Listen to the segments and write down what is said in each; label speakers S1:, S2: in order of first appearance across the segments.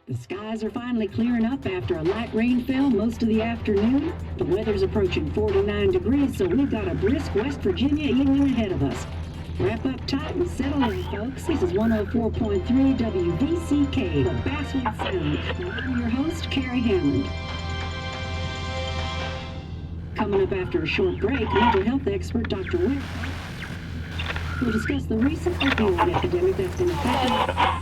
S1: The skies are finally clearing up after a light rainfall most of the afternoon. The weather's approaching 49 degrees, so we've got a brisk West Virginia evening ahead of us. Wrap up tight and settle in, folks. This is 104.3 WVCK, the Basswood Sound. And I'm your host, Carrie Hammond. Coming up after a short break, mental health expert Dr. Wick will discuss the recent opioid epidemic that's been affecting.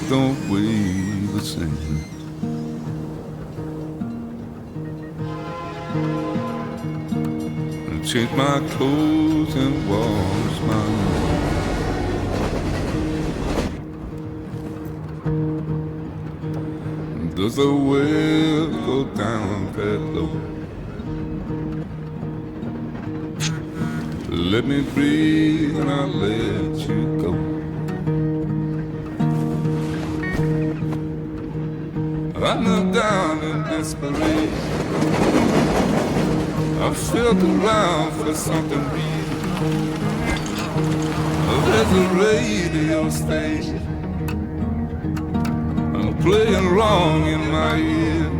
S2: Don't weigh the same. And change my clothes and wash my hands. Does the well go down that low? Let me breathe and I'll let you go. I knelt down in desperation. I felt around for something real. There's a radio station playing wrong in my ear.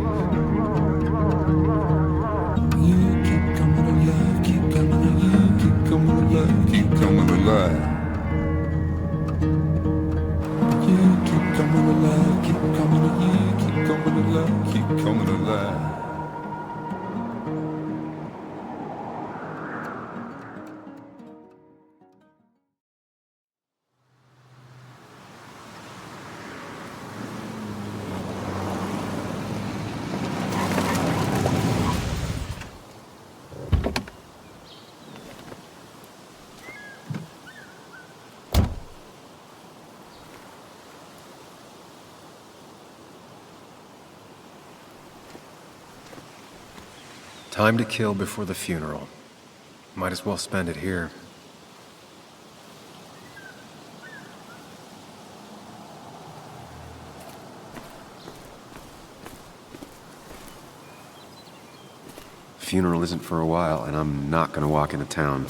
S2: You keep coming alive, keep coming alive, keep coming alive, keep coming alive. You keep coming alive, keep coming alive, keep coming alive, keep coming alive.
S3: Time to kill before the funeral. Might as well spend it here. Funeral isn't for a while, and I'm not gonna walk into town.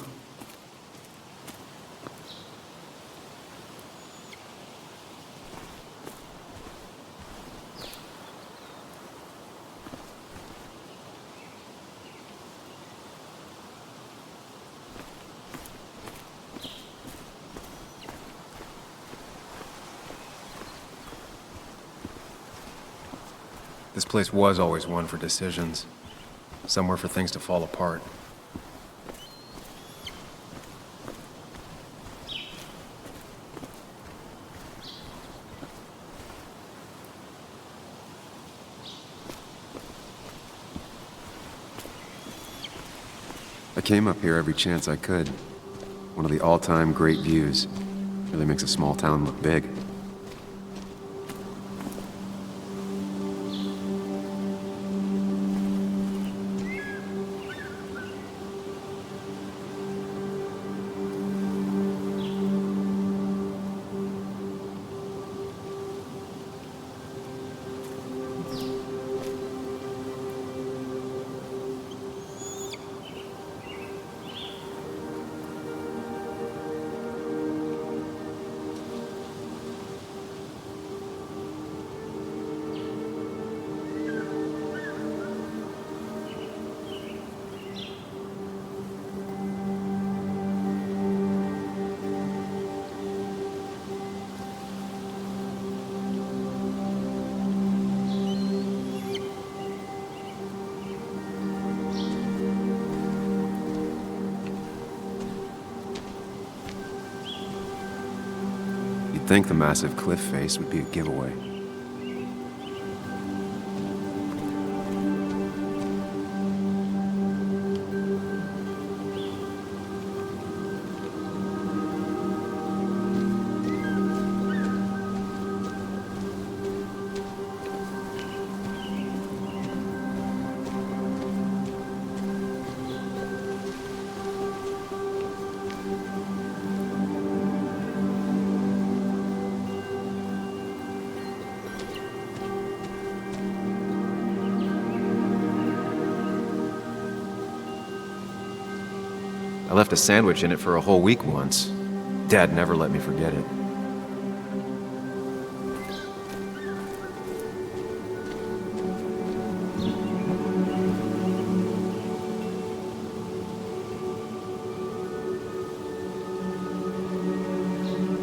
S3: This place was always one for decisions, somewhere for things to fall apart. I came up here every chance I could. One of the all-time great views. Really makes a small town look big. You'd think the massive cliff face would be a giveaway. left a sandwich in it for a whole week once. Dad never let me forget it.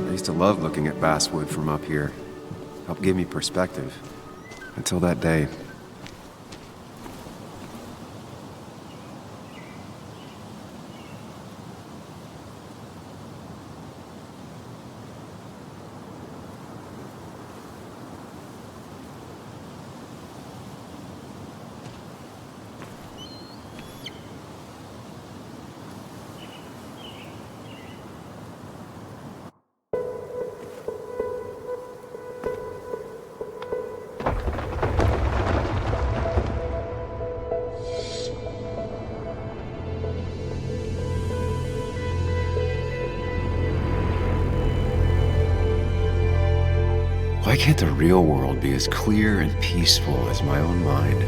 S3: I used to love looking at basswood from up here. Helped give me perspective. Until that day. Why can't the real world be as clear and peaceful as my own mind?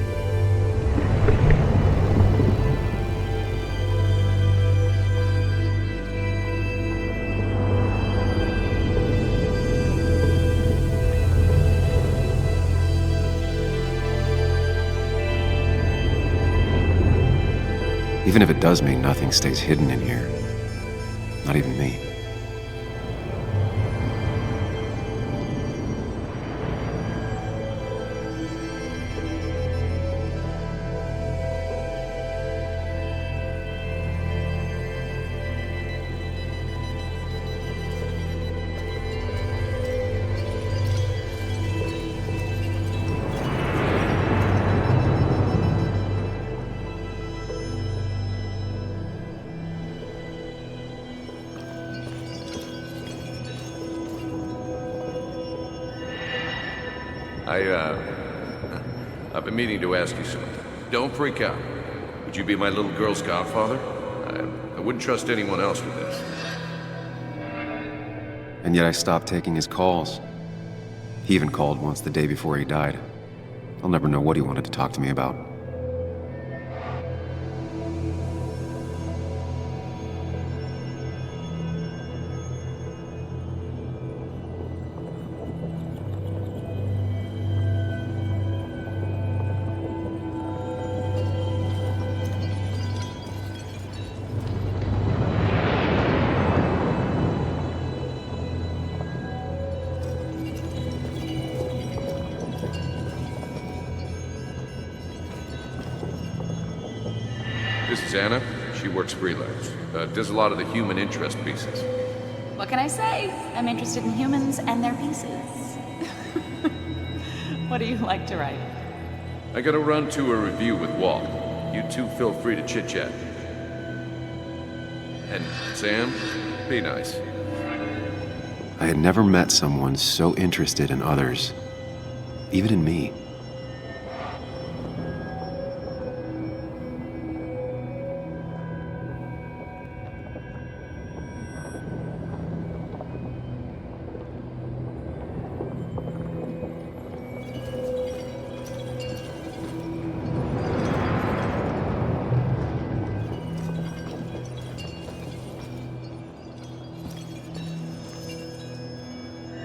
S3: Even if it does mean nothing stays hidden in here. Not even me.
S4: I've been meaning to ask you something. Don't freak out. Would you be my little girl's godfather? I wouldn't trust anyone else with this.
S3: And yet I stopped taking his calls. He even called once the day before he died. I'll never know what he wanted to talk to me about.
S4: This is Anna. She works freelance. Does a lot of the human interest pieces.
S5: What can I say? I'm interested in humans and their pieces. What do you like to write?
S4: I gotta run to a review with Walt. You two feel free to chit-chat. And Sam, be nice.
S3: I had never met someone so interested in others, even in me.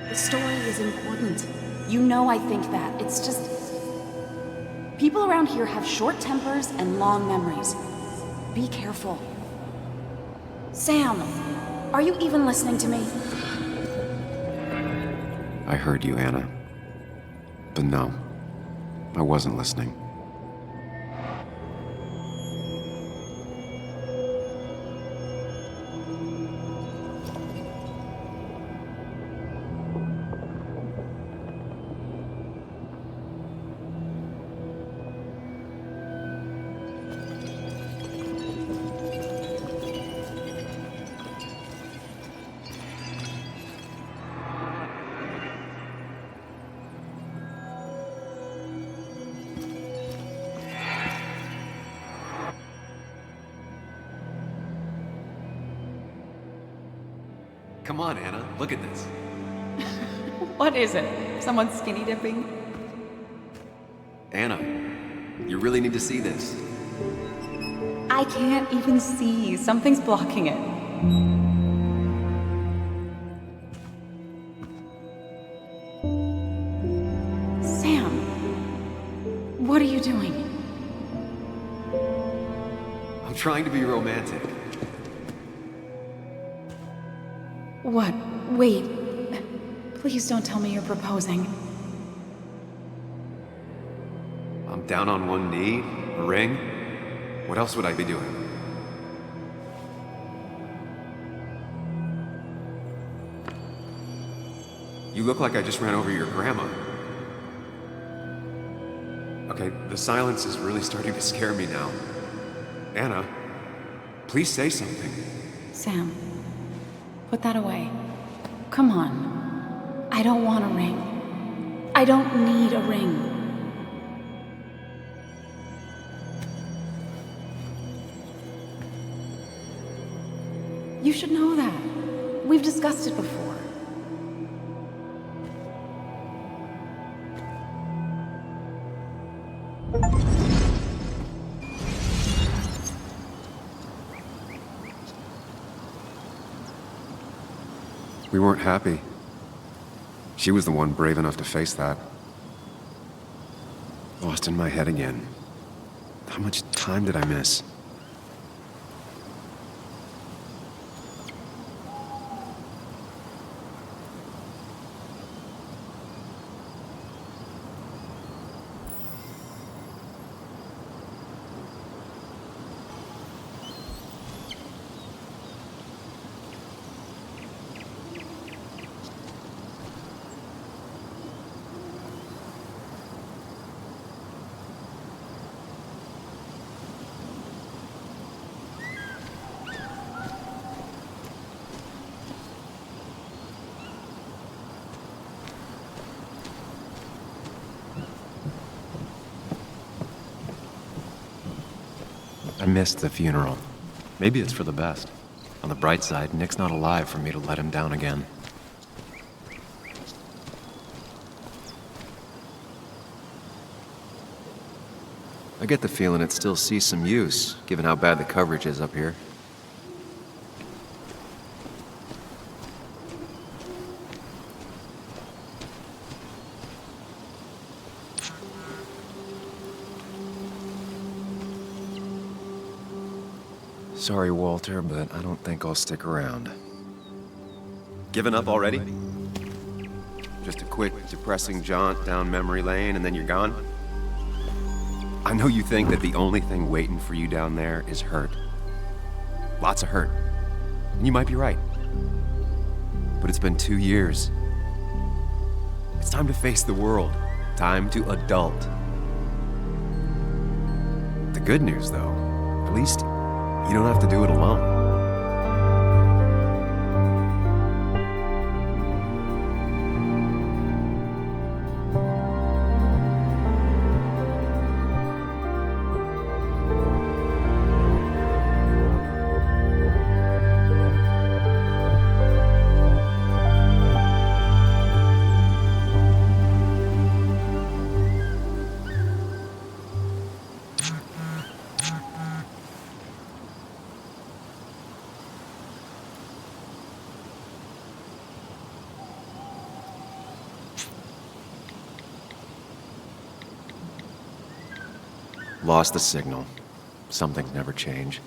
S5: The story is important. You know I think that. It's just... people around here have short tempers and long memories. Be careful. Sam, are you even listening to me?
S3: I heard you, Anna. But no, I wasn't listening. Come on, Anna, look at this.
S5: What is it? Someone skinny dipping?
S3: Anna, you really need to see this.
S5: I I can't even see. Something's blocking it. Sam, what are you doing?
S3: I'm trying to be romantic.
S5: What? Wait. Please don't tell me you're proposing.
S3: I'm down on one knee, a ring. What else would I be doing? You look like I just ran over your grandma. Okay, the silence is really starting to scare me now. Anna, please say something.
S5: Sam, put that away. Come on. I don't want a ring. I don't need a ring. You should know that. We've discussed it before.
S3: We weren't happy. She was the one brave enough to face that. Lost in my head again. How much time did I miss? I missed the funeral. Maybe it's for the best. On the bright side, Nick's not alive for me to let him down again. I get the feeling it still sees some use, given how bad the coverage is up here. Sorry, Walter, but I don't think I'll stick around. Given up already? Just a quick, depressing jaunt down memory lane and then you're gone? I know you think that the only thing waiting for you down there is hurt. Lots of hurt. And you might be right. But it's been 2 years. It's time to face the world. Time to adult. The good news, though, at least you don't have to do it alone. Lost the signal. Some things never change.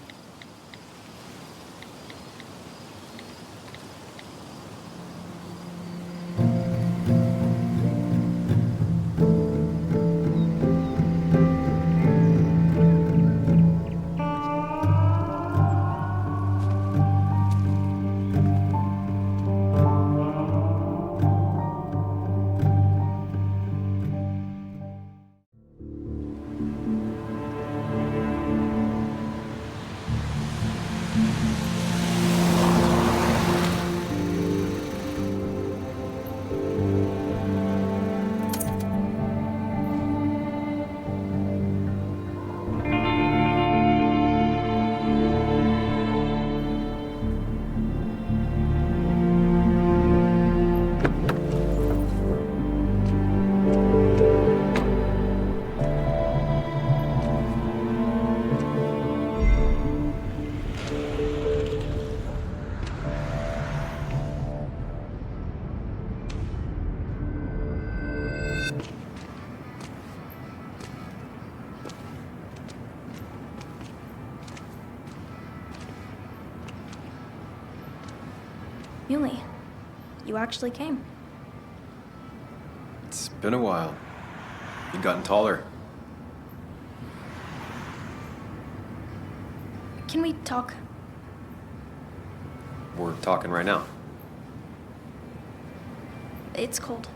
S6: Muley, you actually came.
S3: It's been a while. You've gotten taller.
S6: Can we talk?
S3: We're talking right now.
S6: It's cold.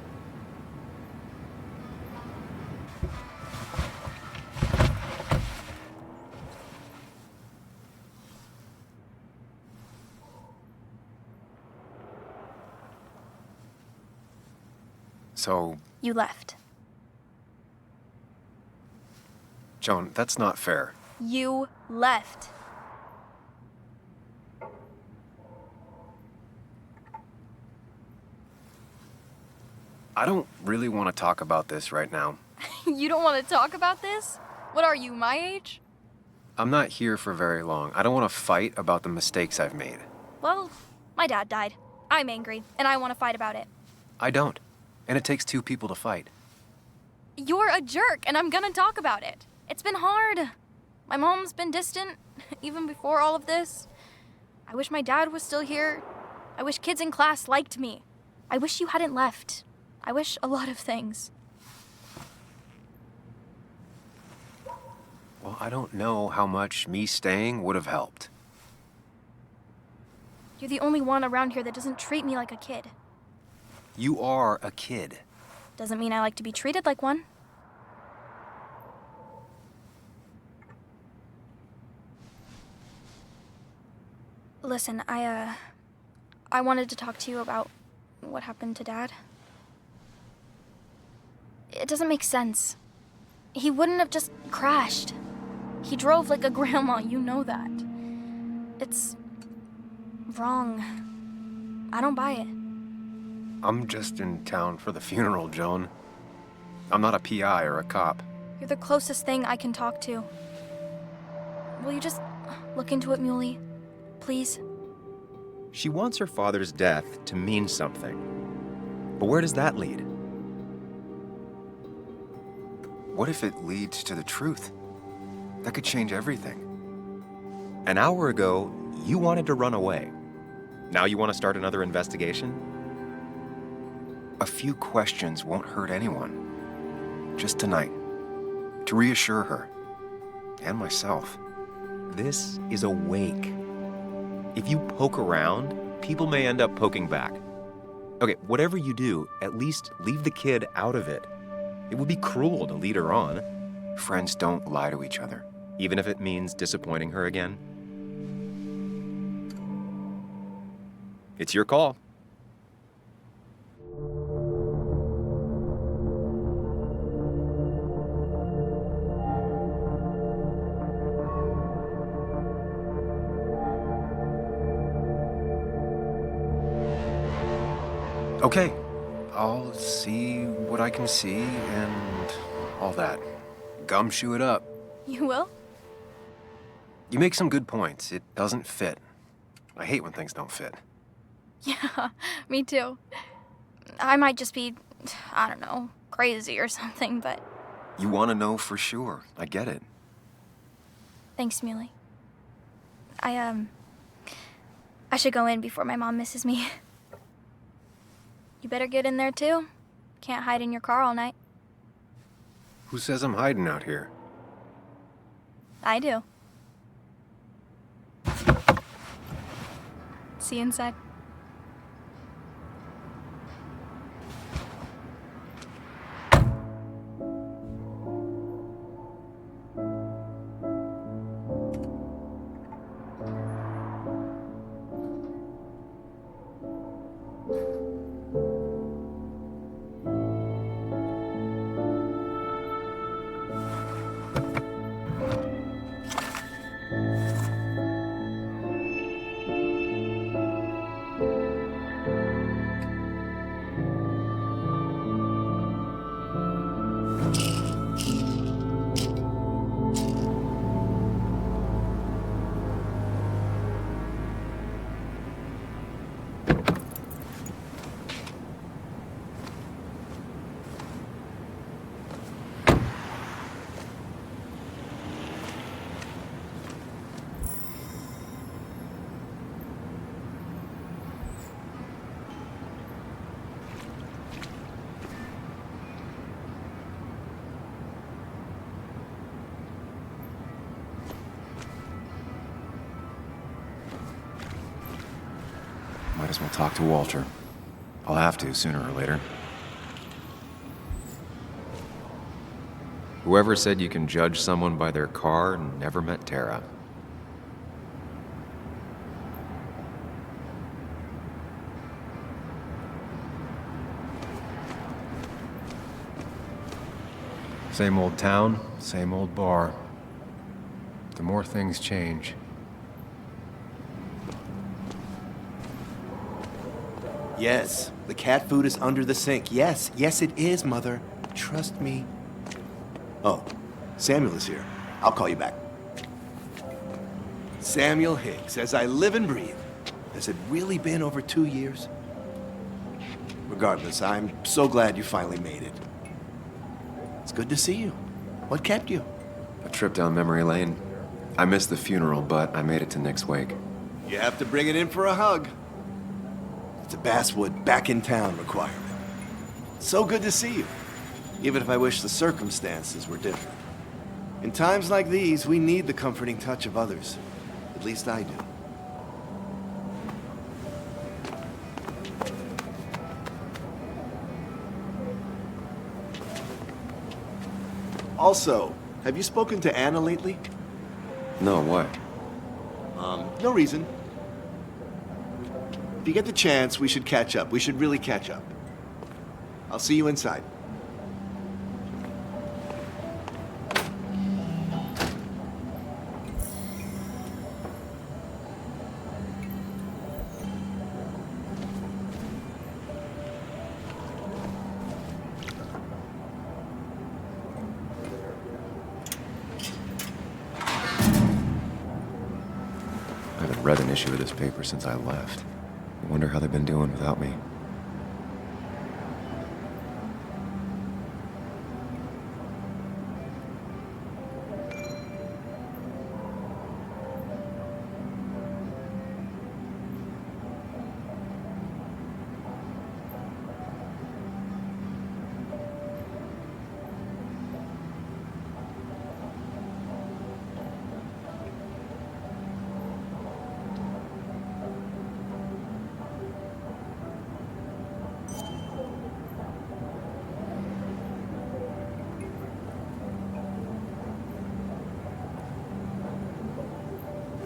S3: So,
S6: You left.
S3: Joan, that's not fair.
S6: You left.
S3: I don't really want to talk about this right now.
S6: You don't want to talk about this? What are you, my age?
S3: I'm not here for very long. I don't want to fight about the mistakes I've made.
S6: Well, my dad died. I'm angry, and I want to fight about it.
S3: I don't. And it takes two people to fight.
S6: You're a jerk, and I'm gonna talk about it. It's been hard. My mom's been distant, even before all of this. I wish my dad was still here. I wish kids in class liked me. I wish you hadn't left. I wish a lot of things.
S3: Well, I don't know how much me staying would have helped.
S6: You're the only one around here that doesn't treat me like a kid.
S3: You are a kid.
S6: Doesn't mean I like to be treated like one. Listen, I wanted to talk to you about what happened to Dad. It doesn't make sense. He wouldn't have just crashed. He drove like a grandma, you know that. It's wrong. I don't buy it.
S3: I'm just in town for the funeral, Joan. I'm not a PI or a cop.
S6: You're the closest thing I can talk to. Will you just look into it, Muley? Please?
S3: She wants her father's death to mean something. But where does that lead? What if it leads to the truth? That could change everything. An hour ago, you wanted to run away. Now you want to start another investigation? A few questions won't hurt anyone. Just tonight. To reassure her. And myself. This is a wake. If you poke around, people may end up poking back. Okay, whatever you do, at least leave the kid out of it. It would be cruel to lead her on. Friends don't lie to each other, even if it means disappointing her again. It's your call. Okay, I'll see what I can see and all that. Gumshoe it up.
S6: You will?
S3: You make some good points. It doesn't fit. I hate when things don't fit.
S6: Yeah, me too. I might just be, I don't know, crazy or something, but...
S3: You want to know for sure. I get it.
S6: Thanks, Muley. I should go in before my mom misses me. You better get in there, too. Can't hide in your car all night.
S3: Who says I'm hiding out here?
S6: I do. See you inside.
S3: Might as well talk to Walter. I'll have to, sooner or later. Whoever said you can judge someone by their car never met Tara. Same old town, same old bar. The more things change.
S7: Yes, the cat food is under the sink. Yes, yes it is, Mother. Trust me. Oh, Samuel is here. I'll call you back. Samuel Higgs, as I live and breathe. Has it really been over 2 years? Regardless, I'm so glad you finally made it. It's good to see you. What kept you?
S3: A trip down memory lane. I missed the funeral, but I made it to Nick's wake.
S7: You have to bring it in for a hug. It's a Basswood back in town requirement. So good to see you, even if I wish the circumstances were different. In times like these, we need the comforting touch of others. At least I do. Also, have you spoken to Anna lately?
S3: No, what?
S7: No reason. If you get the chance, we should catch up. We should really catch up. I'll see you inside.
S3: I haven't read an issue of this paper since I left. I wonder how they've been doing without me.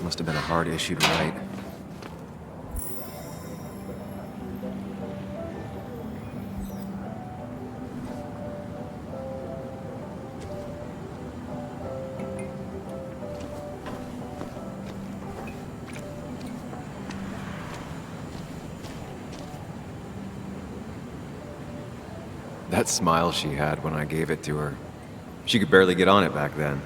S3: Must have been a hard issue to write. That smile she had when I gave it to her. She could barely get on it back then.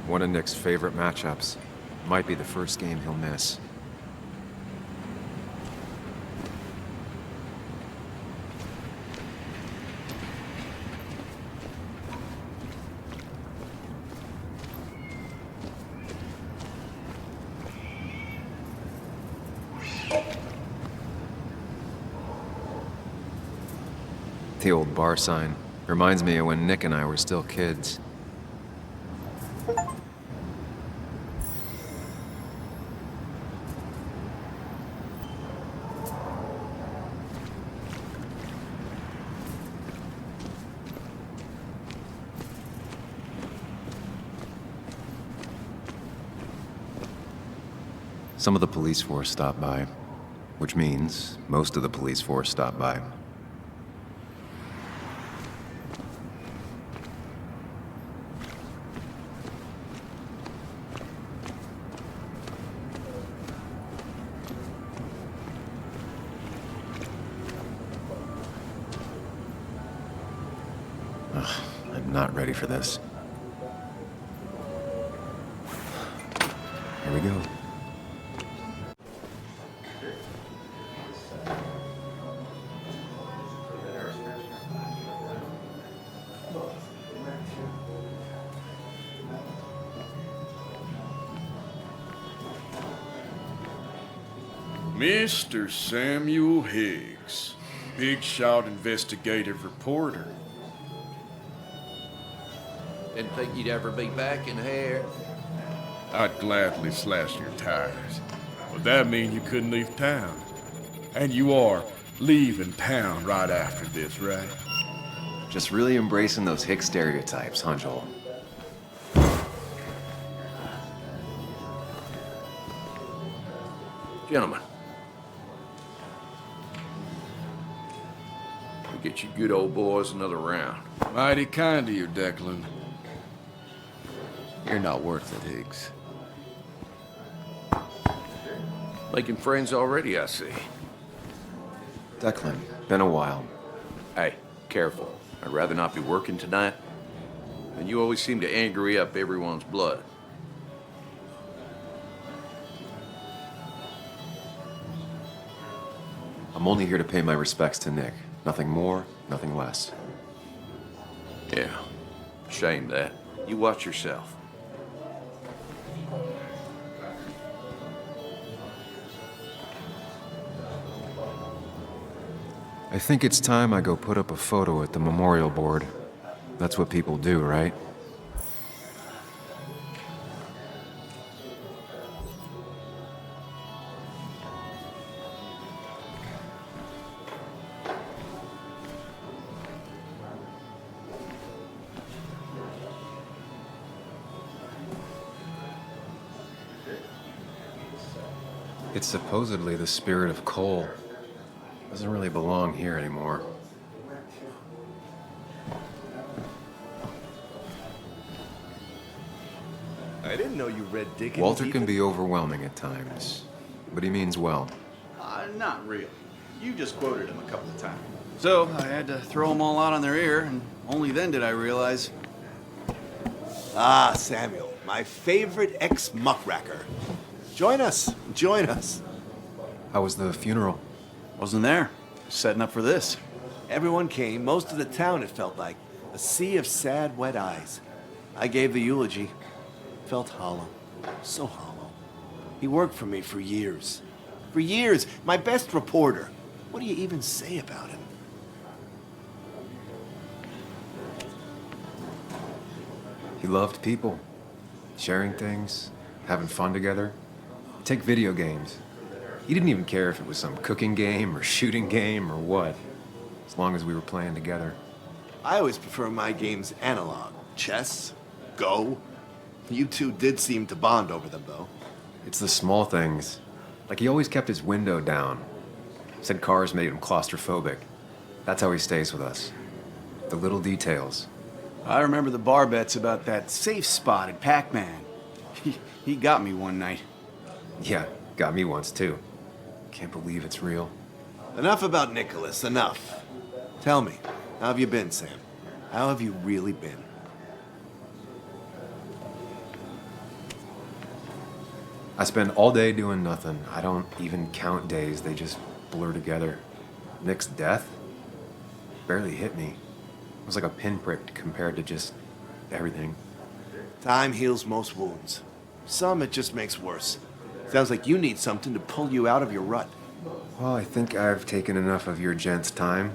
S3: One of Nick's favorite matchups. Might be the first game he'll miss. The old bar sign reminds me of when Nick and I were still kids. Some of the police force stopped by, which means most of the police force stopped by. Ugh, I'm not ready for this. Here we go.
S8: Mr. Samuel Higgs, big shot investigative reporter.
S4: Didn't think you'd ever be back in here.
S8: I'd gladly slash your tires. Would that mean you couldn't leave town? And you are leaving town right after this, right?
S3: Just really embracing those Higgs stereotypes, huh, Joel?
S4: Gentlemen. We get you good old boys another round.
S8: Mighty kind of you, Declan.
S7: You're not worth it, Higgs.
S4: Making friends already, I see.
S3: Declan, been a while.
S4: Hey, careful. I'd rather not be working tonight. And you always seem to angry up everyone's blood.
S3: I'm only here to pay my respects to Nick. Nothing more, nothing less.
S4: Yeah, shame that. You watch yourself.
S3: I think it's time I go put up a photo at the memorial board. That's what people do, right? It's supposedly the spirit of coal. Doesn't really belong here anymore.
S7: I didn't know you read Dickens.
S3: Walter can be overwhelming at times, but he means well.
S9: Not really. You just quoted him a couple of times. So I had to throw them all out on their ear, and only then did I realize.
S7: Ah, Samuel, my favorite ex-muckracker. Join us. Join us.
S3: How was the funeral?
S9: Wasn't there. Setting up for this.
S7: Everyone came, most of the town, it felt like. A sea of sad, wet eyes. I gave the eulogy. Felt hollow. So hollow. He worked for me for years. For years. My best reporter. What do you even say about him?
S3: He loved people. Sharing things. Having fun together. Take video games. He didn't even care if it was some cooking game or shooting game or what, as long as we were playing together.
S7: I always prefer my games analog. Chess, Go. You two did seem to bond over them, though.
S3: It's the small things. Like he always kept his window down. Said cars made him claustrophobic. That's how he stays with us. The little details.
S9: I remember the bar bets about that safe spot at Pac-Man. He got me one night.
S3: Yeah, got me once too. Can't believe it's real.
S7: Enough about Nicholas, enough. Tell me, how have you been, Sam? How have you really been?
S3: I spend all day doing nothing. I don't even count days. They just blur together. Nick's death barely hit me. It was like a pinprick compared to just everything.
S7: Time heals most wounds. Some it just makes worse. Sounds like you need something to pull you out of your rut.
S3: Well, I think I've taken enough of your gents' time.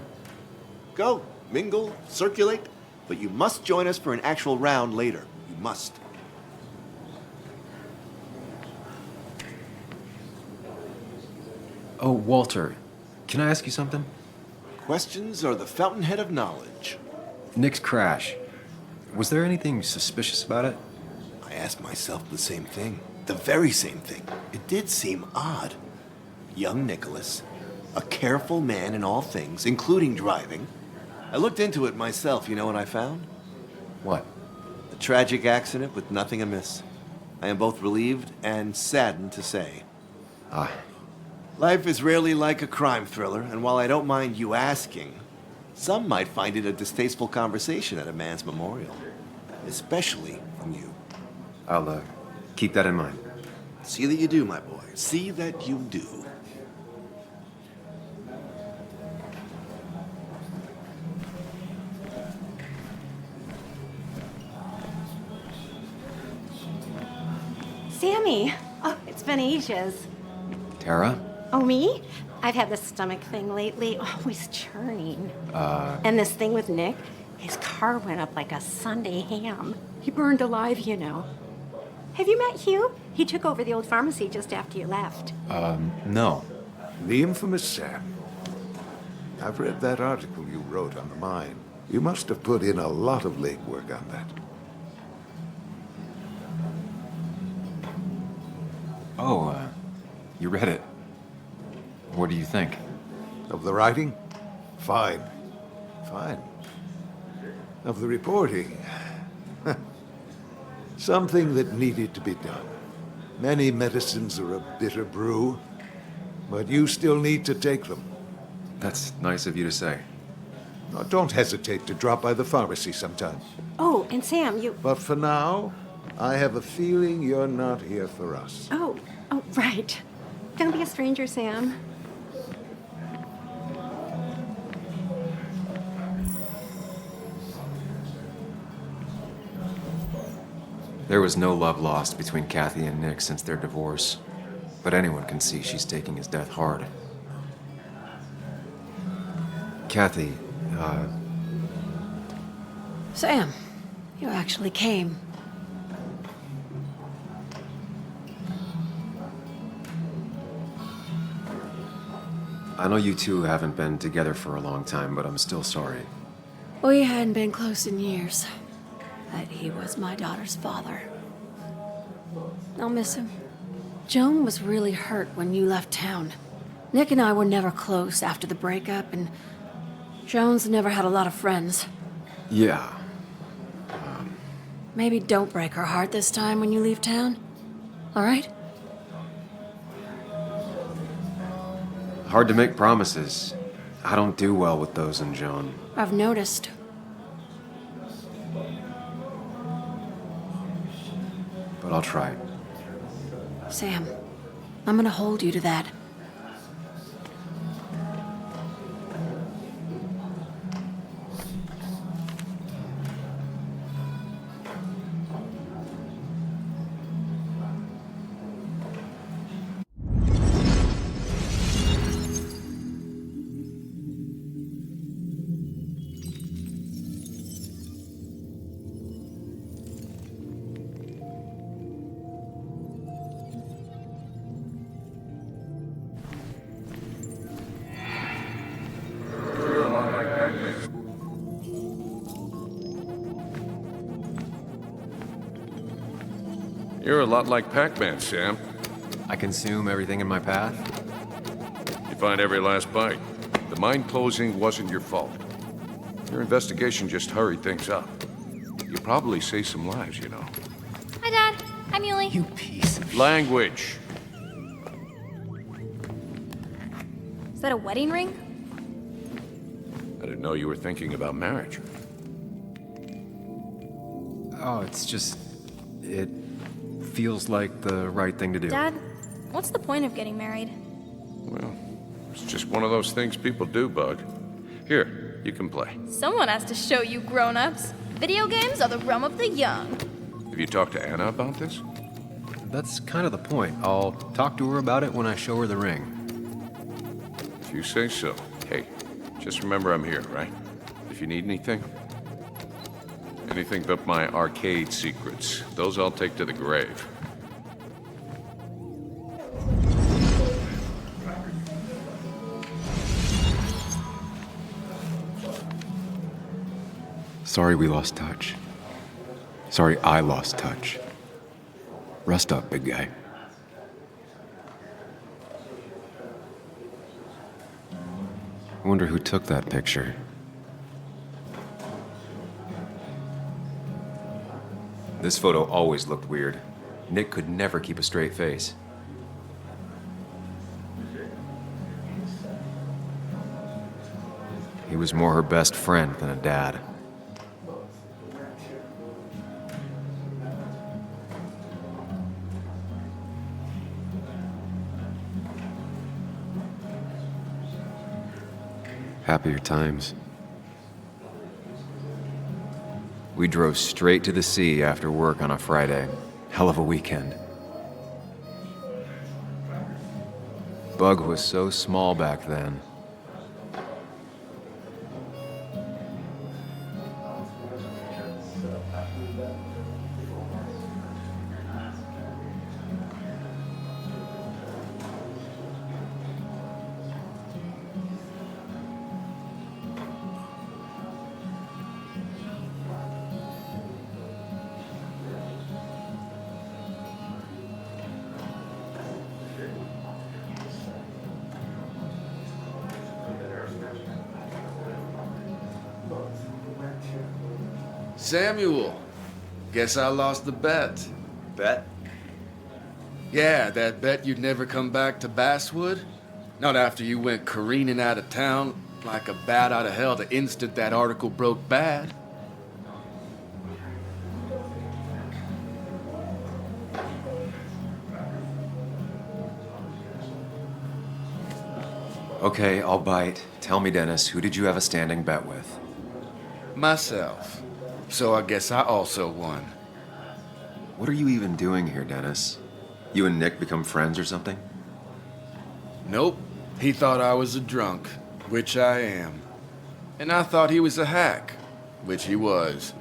S7: Go, mingle, circulate, but you must join us for an actual round later. You must.
S3: Oh, Walter, can I ask you something?
S7: Questions are the fountainhead of knowledge.
S3: Nick's crash. Was there anything suspicious about it?
S7: I asked myself the same thing. The very same thing. It did seem odd. Young Nicholas, a careful man in all things, including driving. I looked into it myself, you know what I found?
S3: What?
S7: A tragic accident with nothing amiss. I am both relieved and saddened to say.
S3: Ah.
S7: Life is rarely like a crime thriller, and while I don't mind you asking, some might find it a distasteful conversation at a man's memorial. Especially from you.
S3: I'll, keep that in mind.
S7: See that you do, my boy. See that you do.
S10: Sammy! Oh, it's been ages.
S3: Tara?
S10: Oh, me? I've had this stomach thing lately, always churning. And this thing with Nick, his car went up like a Sunday ham. He burned alive, you know. Have you met Hugh? He took over the old pharmacy just after you left.
S3: No.
S11: The infamous Sam. I've read that article you wrote on the mine. You must have put in a lot of legwork on that.
S3: Oh, you read it. What do you think?
S11: Of the writing? Fine. Fine. Of the reporting? Something that needed to be done. Many medicines are a bitter brew, but you still need to take them.
S3: That's nice of you to say.
S11: Now, don't hesitate to drop by the pharmacy sometime.
S10: Oh, and Sam, you...
S11: But for now, I have a feeling you're not here for us.
S10: Oh, right. Don't be a stranger, Sam.
S3: There was no love lost between Kathy and Nick since their divorce, but anyone can see she's taking his death hard. Kathy,
S12: Sam, you actually came.
S3: I know you two haven't been together for a long time, but I'm still sorry.
S12: We hadn't been close in years. But he was my daughter's father. I'll miss him. Joan was really hurt when you left town. Nick and I were never close after the breakup, and Joan's never had a lot of friends.
S3: Yeah.
S12: Maybe don't break her heart this time when you leave town. All right?
S3: Hard to make promises. I don't do well with those in Joan.
S12: I've noticed.
S3: But I'll try.
S12: Sam, I'm gonna hold you to that.
S4: You're a lot like Pac-Man, Sam.
S3: I consume everything in my path?
S4: You find every last bite. The mine closing wasn't your fault. Your investigation just hurried things up. You probably saved some lives, you know.
S6: Hi, Dad. Hi, Muley.
S3: You piece of...
S4: Language.
S6: Is that a wedding ring?
S4: I didn't know you were thinking about marriage.
S3: Oh, it's just... It feels like the right thing to do.
S6: Dad, what's the point of getting married?
S4: Well, it's just one of those things people do, Bug. Here, you can play.
S6: Someone has to show you grown-ups. Video games are the realm of the young.
S4: Have you talked to Anna about this?
S3: That's kind of the point. I'll talk to her about it when I show her the ring.
S4: If you say so. Hey, just remember I'm here, right? If you need anything. Anything but my arcade secrets. Those I'll take to the grave.
S3: Sorry we lost touch. Sorry I lost touch. Rest up, big guy. I wonder who took that picture. This photo always looked weird. Nick could never keep a straight face. He was more her best friend than a dad. Happier times. We drove straight to the sea after work on a Friday. Hell of a weekend. Bug was so small back then.
S8: Samuel, guess I lost the bet.
S7: Bet?
S8: Yeah, that bet you'd never come back to Basswood? Not after you went careening out of town like a bat out of hell the instant that article broke bad.
S3: Okay, I'll bite. Tell me, Dennis, who did you have a standing bet with?
S8: Myself. So I guess I also won.
S3: What are you even doing here, Dennis? You and Nick become friends or something?
S8: Nope. He thought I was a drunk, which I am. And I thought he was a hack, which he was.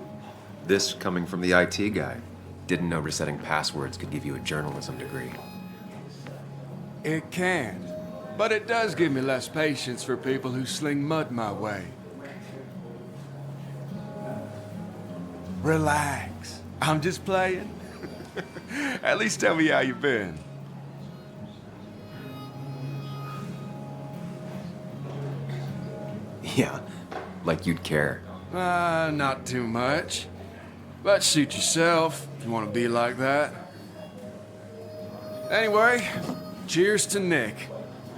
S3: This coming from the IT guy. Didn't know resetting passwords could give you a journalism degree.
S8: It can. But it does give me less patience for people who sling mud my way. Relax. I'm just playing. At least tell me how you been.
S3: Yeah, like you'd care.
S8: Not too much. But suit yourself if you want to be like that. Anyway, cheers to Nick.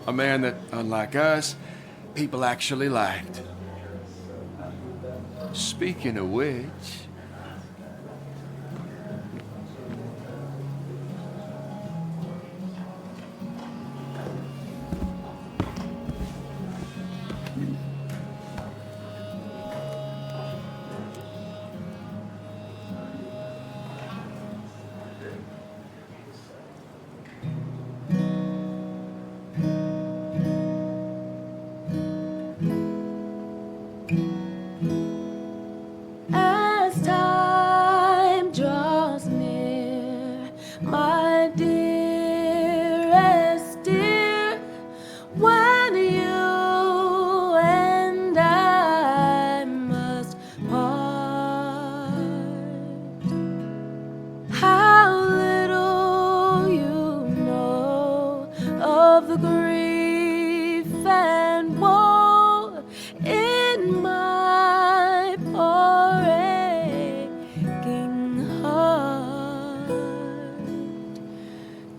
S8: A man that, unlike us, people actually liked. Speaking of which...
S12: As time draws near, my dearest dear, when you and I must part, how little you know of the grief and woe in my poor aching heart.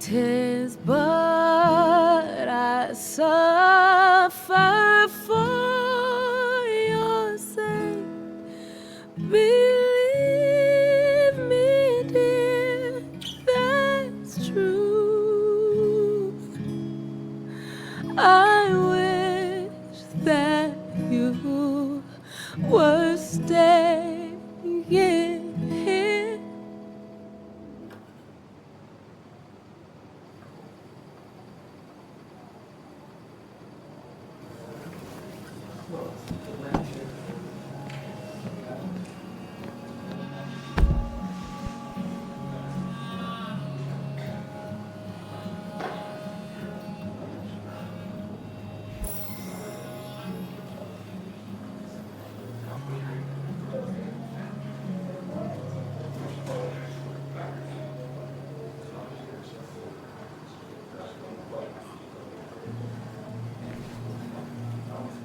S12: 'Tis but I suffer for your sake. Believe me, dear, that's true. I wish that you were staying here.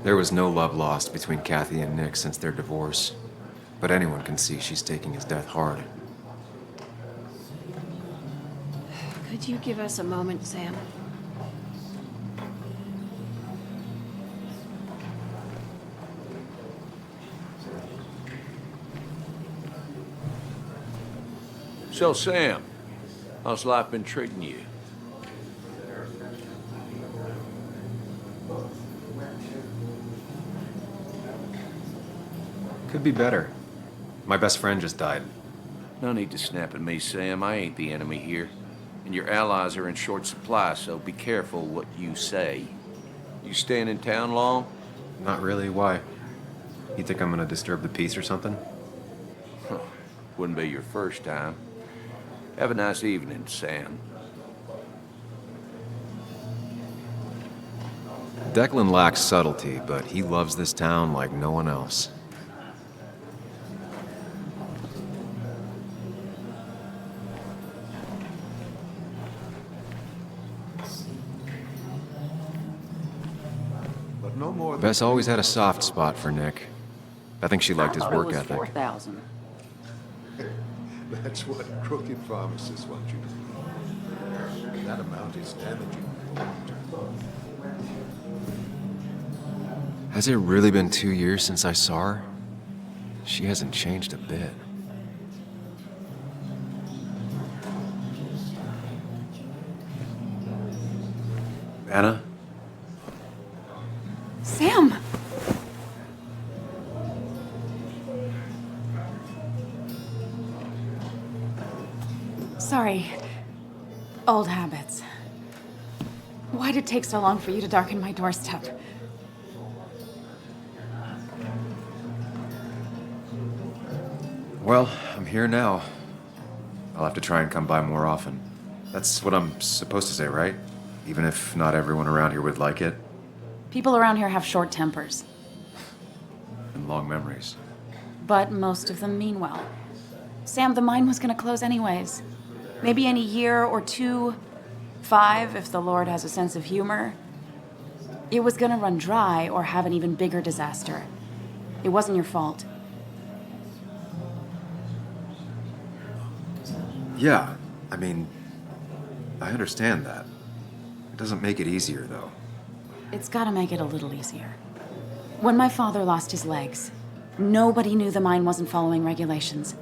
S3: There was no love lost between Kathy and Nick since their divorce, but anyone can see she's taking his death hard.
S12: Could you give us a moment, Sam?
S4: So, Sam, how's life been treating you?
S3: Could be better. My best friend just died.
S4: No need to snap at me, Sam. I ain't the enemy here. And your allies are in short supply, so be careful what you say. You staying in town long?
S3: Not really. Why? You think I'm gonna disturb the peace or something?
S4: Wouldn't be your first time. Have a nice evening, Sam.
S3: Declan lacks subtlety, but he loves this town like no one else.
S11: But no more than
S3: Bess always had a soft spot for Nick. I think she liked his work ethic.
S13: 4,000.
S11: That's what crooked pharmacists want you to believe. That amount is damaging.
S3: Has it really been 2 years since I saw her? She hasn't changed a bit. Anna?
S5: Sam! Sorry. Old habits. Why'd it take so long for you to darken my doorstep?
S3: Well, I'm here now. I'll have to try and come by more often. That's what I'm supposed to say, right? Even if not everyone around here would like it.
S5: People around here have short tempers,
S3: And long memories.
S5: but most of them mean well. Sam, the mine was gonna close anyways. Maybe in a year or 2, 5 if the Lord has a sense of humor. It was gonna run dry or have an even bigger disaster. It wasn't your fault.
S3: Yeah, I mean, I understand that. It doesn't make it easier, though.
S5: It's gotta make it a little easier. When my father lost his legs, nobody knew the mine wasn't following regulations.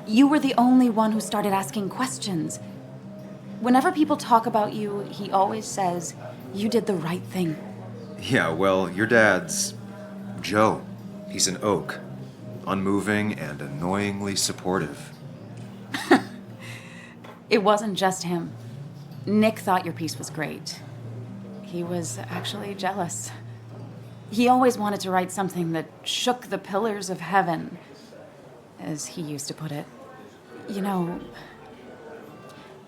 S5: You were the only one who started asking questions. Whenever people talk about you, he always says, you did the right thing.
S3: Yeah, well, your dad's Joe. He's an oak. Unmoving and annoyingly supportive.
S5: It wasn't just him. Nick thought your piece was great. He was actually jealous. He always wanted to write something that shook the pillars of heaven, as he used to put it. You know,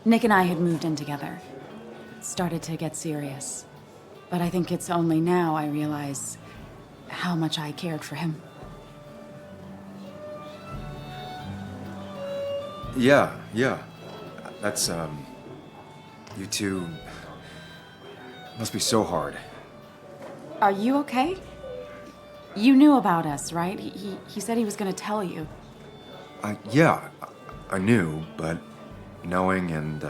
S5: Nick and I had moved in together. Started to get serious. But I think it's only now I realize how much I cared for him.
S3: Yeah. That's, you two must be so hard.
S5: Are you okay? You knew about us, right? He said he was gonna tell you.
S3: Yeah, I knew, but knowing and,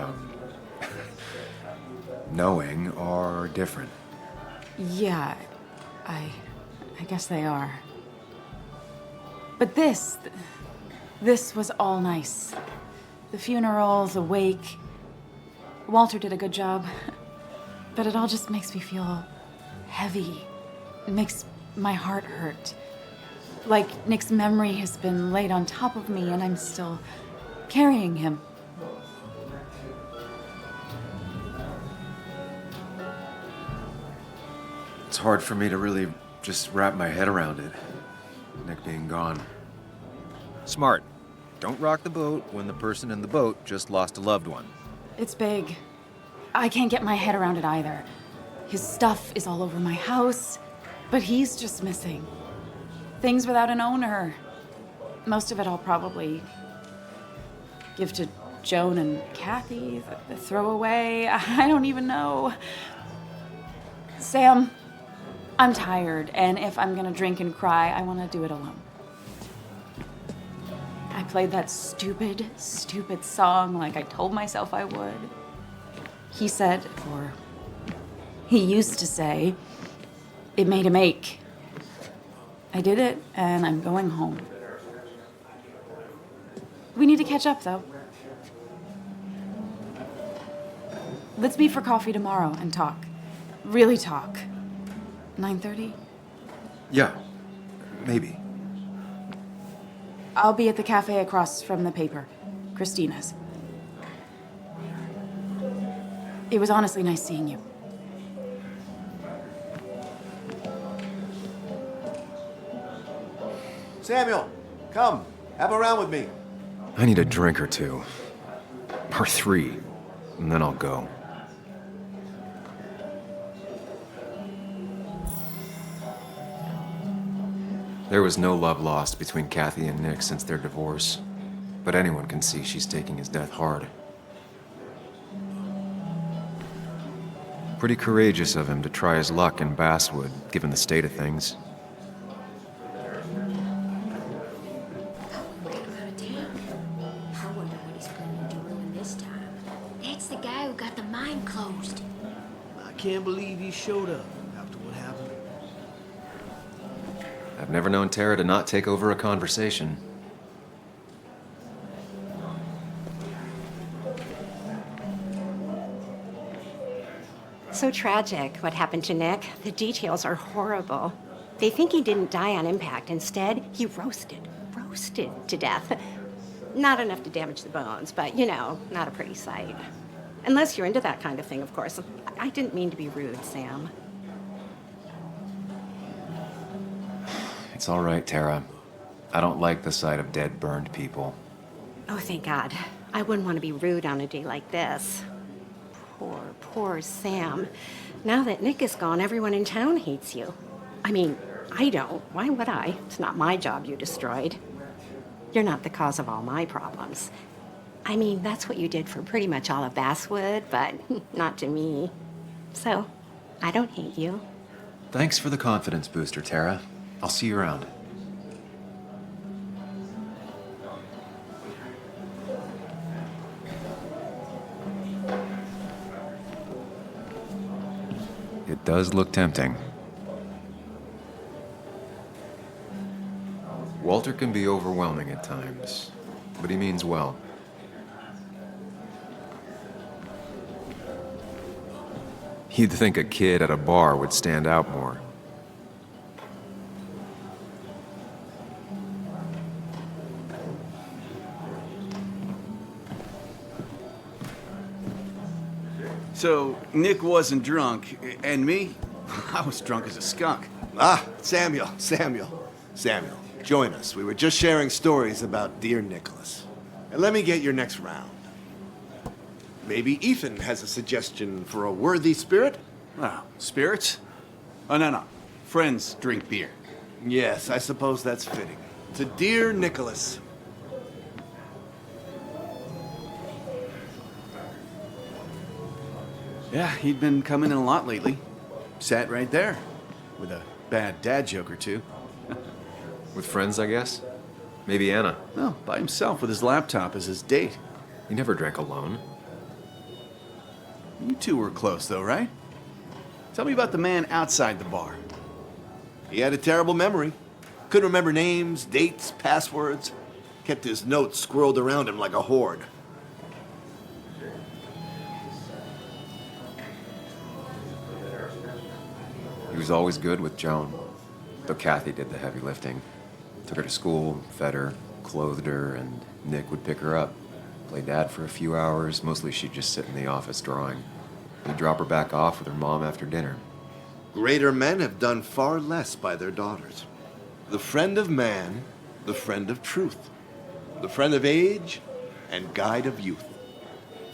S3: knowing are different.
S5: Yeah, I guess they are. But this was all nice. The funeral, the wake. Walter did a good job. But it all just makes me feel heavy. It makes my heart hurt. Like Nick's memory has been laid on top of me and I'm still carrying him.
S3: It's hard for me to really just wrap my head around it. Nick being gone. Smart. Don't rock the boat when the person in the boat just lost a loved one.
S5: It's big. I can't get my head around it either. His stuff is all over my house, but he's just missing. Things without an owner. Most of it I'll probably give to Joan and Kathy, the throwaway. I don't even know. Sam, I'm tired, and if I'm gonna drink and cry, I want to do it alone. I played that stupid song like I told myself I would. He said, or he used to say, it made him ache. I did it, and I'm going home. We need to catch up, though. Let's meet for coffee tomorrow and talk. Really talk. 9:30?
S3: Yeah, maybe.
S5: I'll be at the cafe across from the paper. Christina's. It was honestly nice seeing you.
S7: Samuel, come. Have a round with me.
S3: I need a drink or two. Or 3, and then I'll go. There was no love lost between Kathy and Nick since their divorce, but anyone can see she's taking his death hard. Pretty courageous of him to try his luck in Basswood, given the state of things.
S9: can't believe he showed up after what happened.
S3: I've never known Tara to not take over a conversation.
S10: So tragic what happened to Nick. The details are horrible. They think he didn't die on impact. Instead, he roasted to death. Not enough to damage the bones, but you know, not a pretty sight. Unless you're into that kind of thing, of course. I didn't mean to be rude, Sam.
S3: It's all right, Tara. I don't like the sight of dead, burned people.
S10: Oh, thank God. I wouldn't want to be rude on a day like this. Poor Sam. Now that Nick is gone, everyone in town hates you. I mean, I don't. Why would I? It's not my job you destroyed. You're not the cause of all my problems. I mean, that's what you did for pretty much all of Basswood, but not to me. So, I don't hate you.
S3: Thanks for the confidence booster, Tara. I'll see you around. It does look tempting. Walter can be overwhelming at times, but he means well. You'd think a kid at a bar would stand out more.
S9: So, Nick wasn't drunk, and me? I was drunk as a skunk.
S7: Ah, Samuel. Join us. We were just sharing stories about dear Nicholas. And let me get your next round. Maybe Ethan has a suggestion for a worthy spirit?
S9: Oh, spirits? Oh, no. Friends drink beer.
S7: Yes, I suppose that's fitting. To dear Nicholas.
S9: Yeah, he'd been coming in a lot lately. Sat right there, with a bad dad joke or two.
S3: With friends, I guess? Maybe Anna.
S9: No, by himself with his laptop as his date.
S3: He never drank alone.
S9: You two were close, though, right? Tell me about the man outside the bar.
S7: He had a terrible memory. Couldn't remember names, dates, passwords. Kept his notes squirreled around him like a hoard.
S3: He was always good with Joan, though Kathy did the heavy lifting. Took her to school, fed her, clothed her, and Nick would pick her up. Play dad for a few hours. Mostly she'd just sit in the office drawing. He'd drop her back off with her mom after dinner.
S7: Greater men have done far less by their daughters. The friend of man, the friend of truth, the friend of age, and guide of youth.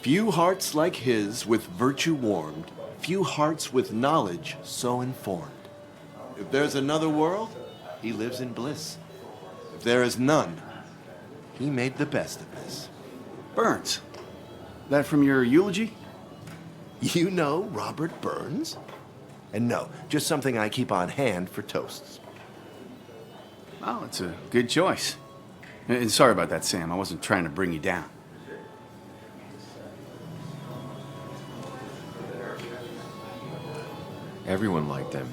S7: Few hearts like his with virtue warmed, few hearts with knowledge so informed. If there's another world, he lives in bliss. If there is none, he made the best of this.
S9: Burns. That from your eulogy?
S7: You know Robert Burns? And no, just something I keep on hand for toasts.
S9: Well, it's a good choice. And sorry about that, Sam. I wasn't trying to bring you down.
S3: Everyone liked him.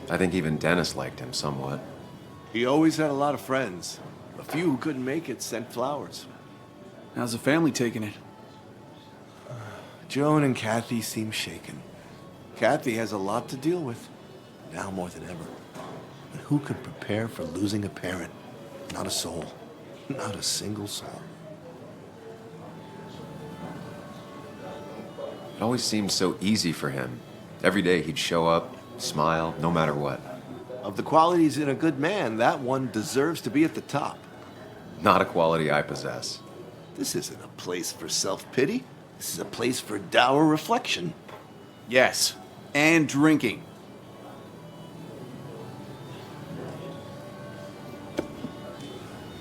S3: I think even Dennis liked him somewhat.
S7: He always had a lot of friends. A few who couldn't make it sent flowers.
S9: How's the family taking it?
S7: Joan and Kathy seem shaken. Kathy has a lot to deal with, now more than ever. And who could prepare for losing a parent? Not a soul. Not a single soul.
S3: It always seemed so easy for him. Every day he'd show up, smile, no matter what.
S7: Of the qualities in a good man, that one deserves to be at the top.
S3: Not a quality I possess.
S7: This isn't a place for self-pity. This is a place for dour reflection.
S9: Yes, and drinking.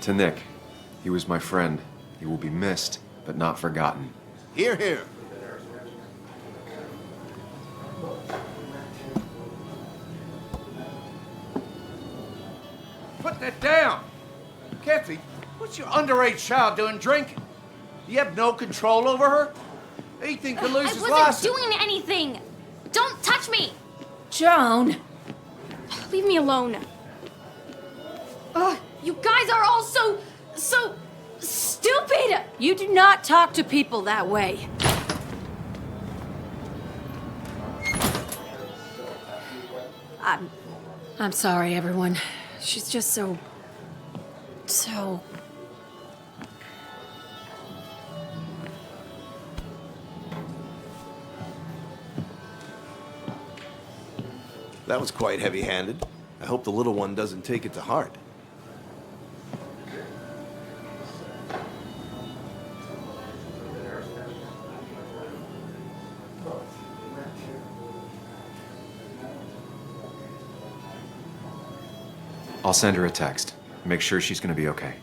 S3: To Nick, he was my friend. He will be missed, but not forgotten.
S7: Hear, hear.
S13: Put that down! Kathy, what's your underage child doing drinking? You have no control over her? Ethan could lose his
S6: I
S13: license.
S6: wasn't doing anything! Don't touch me!
S12: Joan!
S6: Leave me alone. Ugh, you guys are all so stupid!
S12: You do not talk to people that way. I'm sorry, everyone. She's just so...
S7: That was quite heavy-handed. I hope the little one doesn't take it to heart.
S3: I'll send her a text. Make sure she's gonna be okay.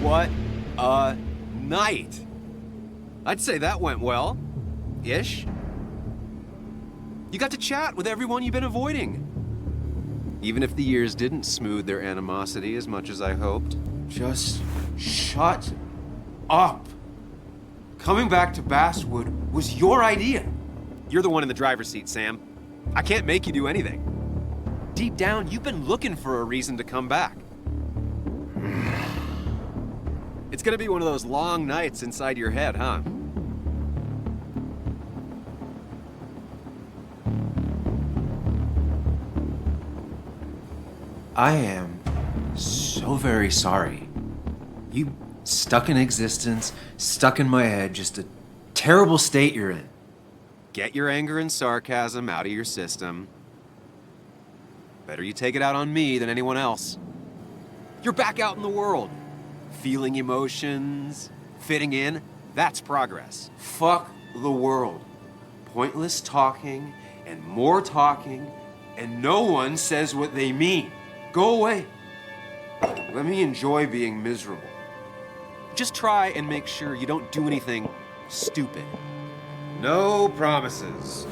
S3: What a night! I'd say that went well. Ish. You got to chat with everyone you've been avoiding. Even if the years didn't smooth their animosity as much as I hoped.
S14: Just shut up. Coming back to Basswood was your idea.
S3: You're the one in the driver's seat, Sam. I can't make you do anything. Deep down, you've been looking for a reason to come back. It's gonna be one of those long nights inside your head, huh?
S14: I am so very sorry. You stuck in existence, stuck in my head, just a terrible state you're in.
S3: Get your anger and sarcasm out of your system. Better you take it out on me than anyone else. You're back out in the world. Feeling emotions, fitting in, that's progress.
S14: Fuck the world. Pointless talking and more talking, and no one says what they mean. Go away. Let me enjoy being miserable.
S3: Just try and make sure you don't do anything stupid. No promises.